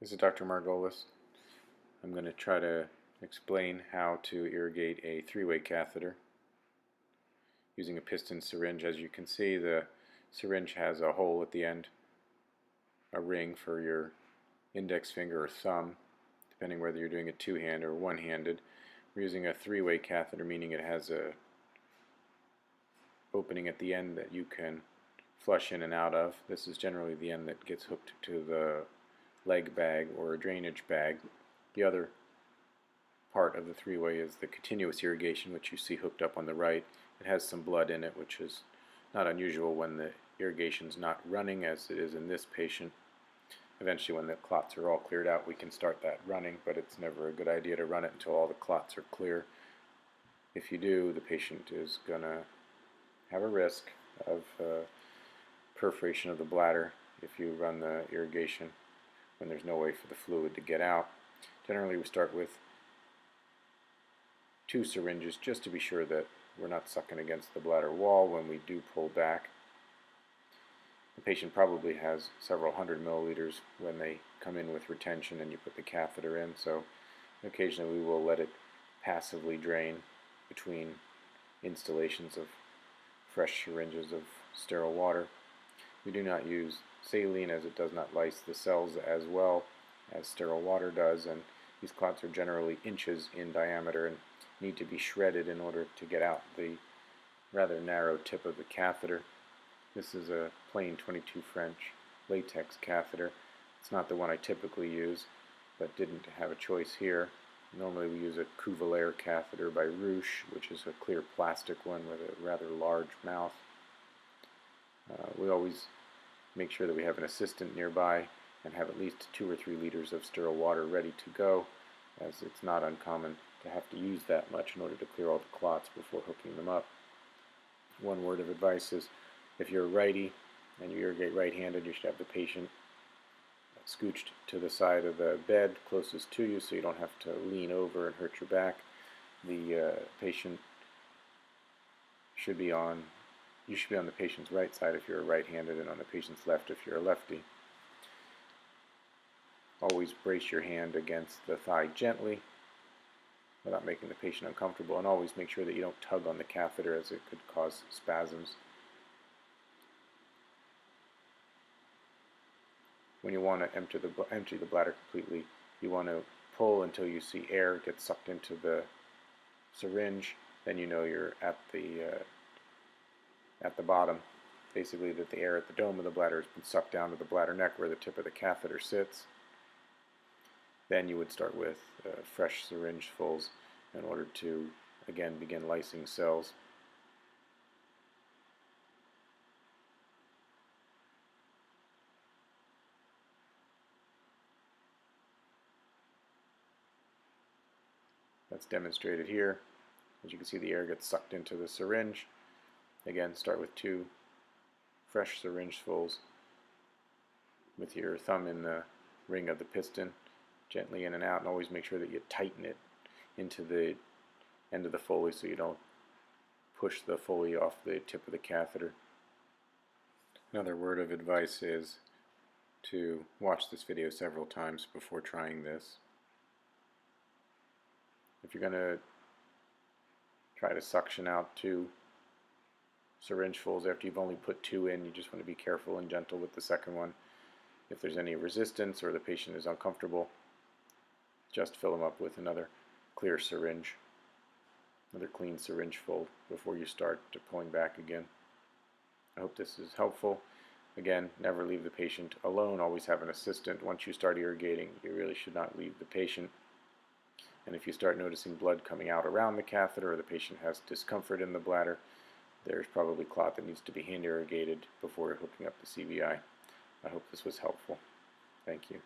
This is Dr. Margolis. I'm going to try to explain how to irrigate a three-way catheter using a piston syringe. As you can see, the syringe has a hole at the end, a ring for your index finger or thumb, depending whether you're doing it two-hand or one-handed. We're using a three-way catheter, meaning it has a opening at the end that you can flush in and out of. This is generally the end that gets hooked to the leg bag or a drainage bag. The other part of the three-way is the continuous irrigation, which you see hooked up on the right. It has some blood in it, which is not unusual when the irrigation's not running, as it is in this patient. Eventually, when the clots are all cleared out, we can start that running, but it's never a good idea to run it until all the clots are clear. If you do, the patient is going to have a risk of perforation of the bladder if you run the irrigation when there's no way for the fluid to get out. Generally, we start with 2 syringes just to be sure that we're not sucking against the bladder wall when we do pull back. The patient probably has several hundred milliliters when they come in with retention and you put the catheter in, so occasionally we will let it passively drain between installations of fresh syringes of sterile water. We do not use saline, as it does not lyse the cells as well as sterile water does, and these clots are generally inches in diameter and need to be shredded in order to get out the rather narrow tip of the catheter. This is a plain 22 French latex catheter. It's not the one I typically use, but didn't have a choice here. Normally we use a Cuvelaire catheter by Ruche, which is a clear plastic one with a rather large mouth. We always make sure that we have an assistant nearby and have at least 2 or 3 liters of sterile water ready to go, as it's not uncommon to have to use that much in order to clear all the clots before hooking them up. One word of advice is, if you're a righty and you irrigate right-handed, you should have the patient scooched to the side of the bed closest to you so you don't have to lean over and hurt your back. The patient should be on You should be on the patient's right side if you're right-handed, and on the patient's left if you're a lefty. Always brace your hand against the thigh gently without making the patient uncomfortable, and always make sure that you don't tug on the catheter, as it could cause spasms. When you want to empty the bladder completely, you want to pull until you see air get sucked into the syringe. Then you know you're at the bottom, basically that the air at the dome of the bladder has been sucked down to the bladder neck where the tip of the catheter sits. Then you would start with fresh syringe fulls in order to, again, begin lysing cells. That's demonstrated here. As you can see, the air gets sucked into the syringe. Again, start with 2 fresh syringe fulls with your thumb in the ring of the piston, gently in and out, and always make sure that you tighten it into the end of the Foley so you don't push the Foley off the tip of the catheter. Another word of advice is to watch this video several times before trying this. If you're going to try to suction out 2 syringe fulls after you've only put 2 in, you just want to be careful and gentle with the second one. If there's any resistance or the patient is uncomfortable, just fill them up with another clear syringe, another clean syringe full before you start pulling back again. I hope this is helpful. Again, never leave the patient alone. Always have an assistant. Once you start irrigating, you really should not leave the patient. And if you start noticing blood coming out around the catheter, or the patient has discomfort in the bladder, there's probably clot that needs to be hand irrigated before hooking up the CVI. I hope this was helpful. Thank you.